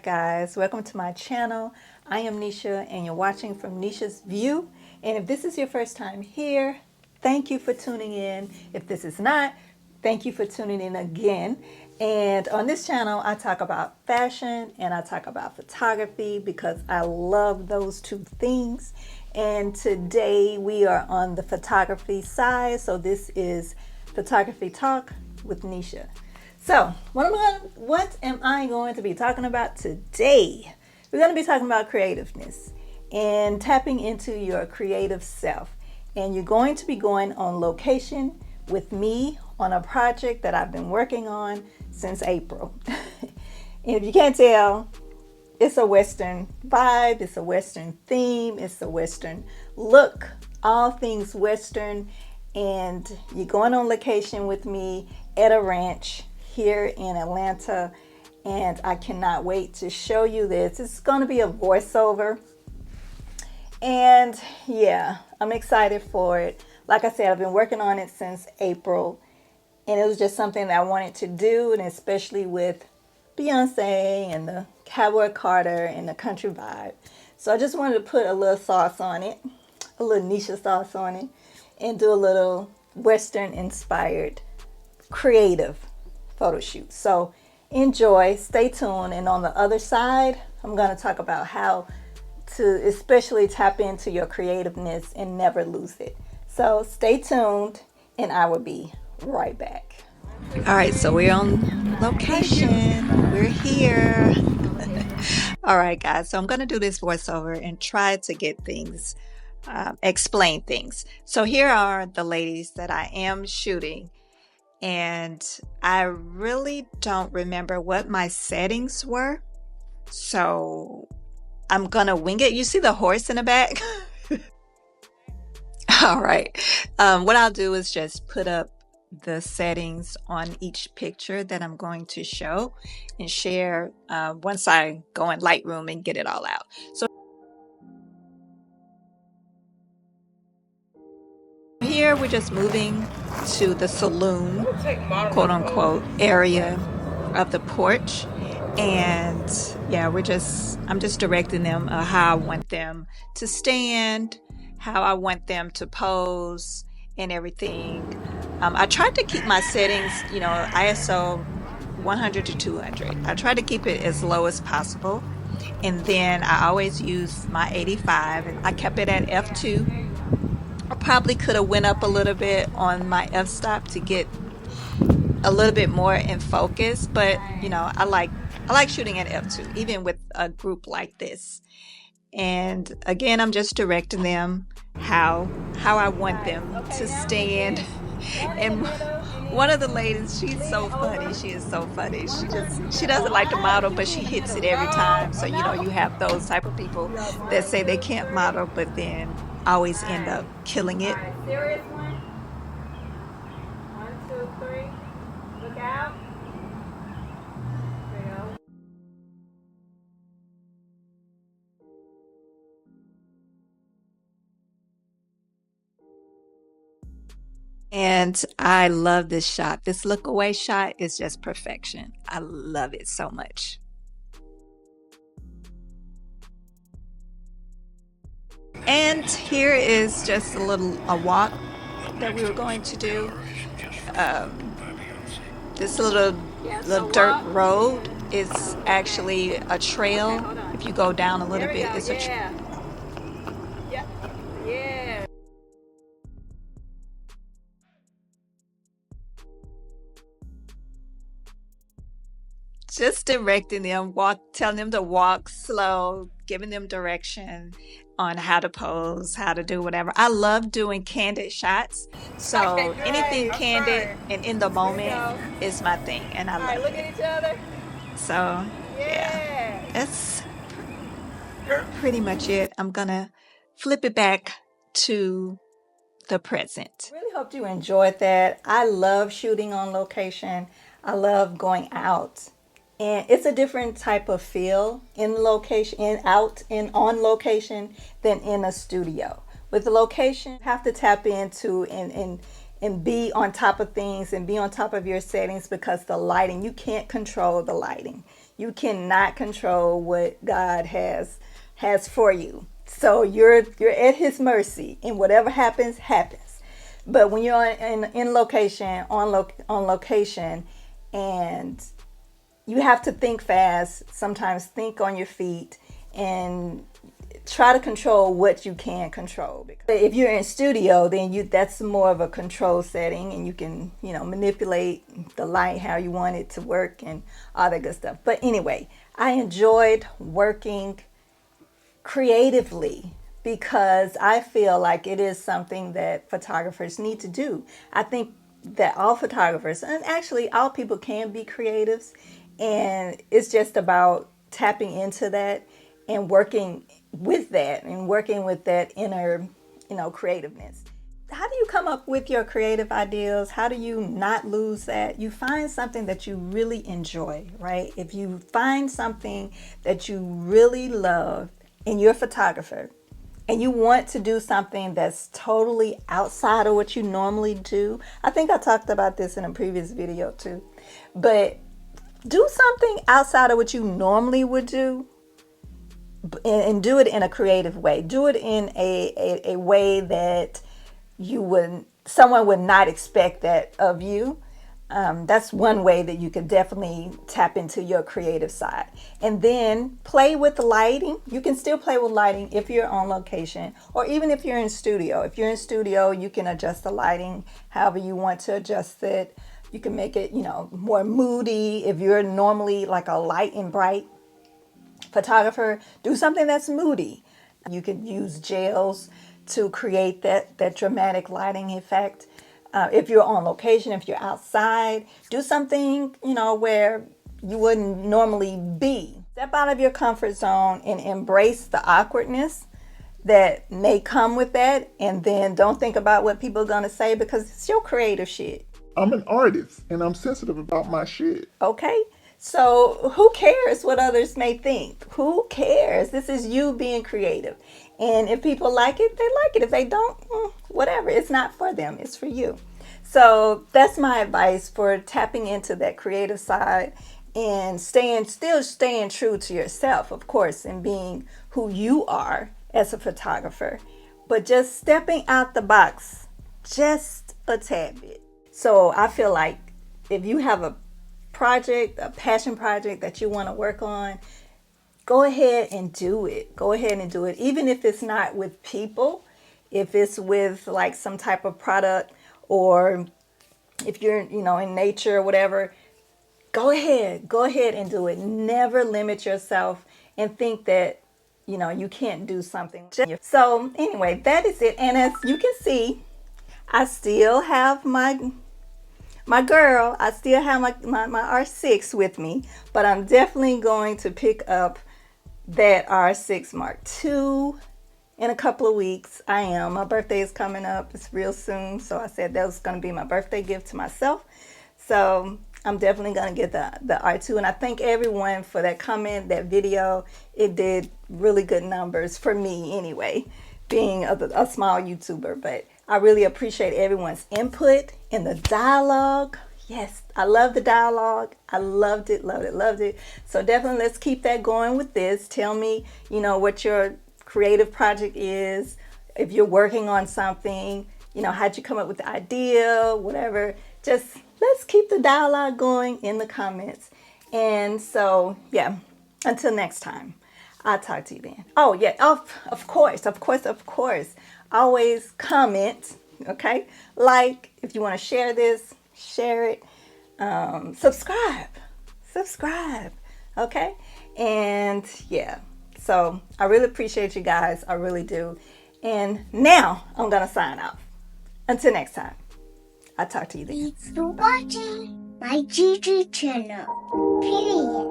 back, guys. Welcome to my channel. I am Nisha and you're watching from Nisha's View. And if this is your first time here, thank you for tuning in. If this is not, thank you for tuning in again. And on this channel, I talk about fashion and I talk about photography because I love those two things. And today we are on the photography side. So this is Photography Talk with Nisha. So what am I going to be talking about today? We're going to be talking about creativeness and tapping into your creative self. And you're going to be going on location with me on a project that I've been working on since April. And if you can't tell, it's a Western vibe, it's a Western theme, it's a Western look, all things Western. And you're going on location with me at a ranch here in Atlanta, and I cannot wait to show you this. It's going to be a voiceover, and yeah, I'm excited for it. Like I said, I've been working on it since April, and it was just something that I wanted to do, and especially with Beyonce and the Cowboy Carter and the country vibe. So I just wanted to put a little sauce on it, a little Nisha sauce on it, and do a little Western inspired creative photo shoot. So enjoy, stay tuned, and on the other side I'm going to talk about how to especially tap into your creativeness and never lose it. So stay tuned and I will be right back. All right, so we're on location. We're here. All right, guys, so I'm going to do this voiceover and try to get things explain things. So here are the ladies that I am shooting. And I really don't remember what my settings were. So I'm gonna wing it. You see the horse in the back? All right. What I'll do is just put up the settings on each picture that I'm going to show and share once I go in Lightroom and get it all out. So here we're just moving to the saloon, quote unquote, area of the porch. And yeah, I'm just directing them how I want them to stand, how I want them to pose and everything. I tried to keep my settings, ISO 100 to 200. I tried to keep it as low as possible. And then I always use my 85 and I kept it at f2. I probably could have went up a little bit on my f-stop to get a little bit more in focus, but I like shooting at f2 even with a group like this. And again, I'm just directing them how I want them to stand. And one of the ladies, she's so funny. She is so funny. She doesn't like to model, but she hits it every time. So you have those type of people that say they can't model, but then always end up killing it. Serious one. 1, 2, 3. Look out. There you go. And I love this shot. This look away shot is just perfection. I love it so much. And here is just a walk that we were going to do. This little dirt road is actually a trail. If you go down a little bit, it's a trail. Yeah. Just directing them, telling them to walk slow, giving them direction on how to pose, how to do whatever. I love doing candid shots. So anything candid and in the moment is my thing, and I love it. Look at each other. So yeah, that's pretty much it. I'm gonna flip it back to the present. Really hope you enjoyed that. I love shooting on location. I love going out. And it's a different type of feel in location, on location than in a studio. With the location, you have to tap into and be on top of things and be on top of your settings because the lighting, you can't control the lighting. You cannot control what God has for you. So you're at his mercy, and whatever happens, happens. But when you're in location, on location, and you have to think fast, sometimes think on your feet, and try to control what you can control. If you're in studio, then that's more of a control setting, and you can, manipulate the light how you want it to work and all that good stuff. But anyway, I enjoyed working creatively because I feel like it is something that photographers need to do. I think that all photographers, and actually all people, can be creatives, and it's just about tapping into that and working with that inner, creativeness. How do you come up with your creative ideas? How do you not lose that? You find something that you really enjoy, right? If you find something that you really love and you're a photographer and you want to do something that's totally outside of what you normally do, I think I talked about this in a previous video too, but do something outside of what you normally would do, and do it in a creative way. Do it in a way that someone would not expect that of you. That's one way that you could definitely tap into your creative side. And then play with the lighting. You can still play with lighting if you're on location, or even if you're in studio. If you're in studio, you can adjust the lighting however you want to adjust it. You can make it, more moody. If you're normally like a light and bright photographer, do something that's moody. You could use gels to create that dramatic lighting effect. If you're on location, if you're outside, do something, where you wouldn't normally be. Step out of your comfort zone and embrace the awkwardness that may come with that. And then don't think about what people are going to say, because it's your creative shit. I'm an artist and I'm sensitive about my shit. Okay? So who cares what others may think? Who cares? This is you being creative. And if people like it, they like it. If they don't, whatever. It's not for them. It's for you. So that's my advice for tapping into that creative side and still staying true to yourself, of course, and being who you are as a photographer. But just stepping out the box just a tad bit. So I feel like if you have a passion project that you want to work on, go ahead and do it. Go ahead and do it. Even if it's not with people, if it's with like some type of product, or if you're, in nature or whatever, go ahead and do it. Never limit yourself and think that, you can't do something. So anyway, that is it. And as you can see, I still have my girl. I still have my R6 with me, but I'm definitely going to pick up that R6 Mark II in a couple of weeks. I am. My birthday is coming up. It's real soon. So I said that was going to be my birthday gift to myself. So I'm definitely going to get the R2. And I thank everyone for that comment, that video. It did really good numbers for me anyway, being a small YouTuber. But I really appreciate everyone's input in the dialogue. Yes, I love the dialogue. I loved it. So definitely let's keep that going with this. Tell me, what your creative project is. If you're working on something, how'd you come up with the idea, whatever. Just let's keep the dialogue going in the comments. And so, yeah, until next time, I'll talk to you then. Oh, yeah, of course. Always comment, okay? Like, if you want to share this, share it. Subscribe, okay? And yeah, so I really appreciate you guys. I really do. And now I'm going to sign off. Until next time, I'll talk to you then. Thanks for watching my GG channel. Period.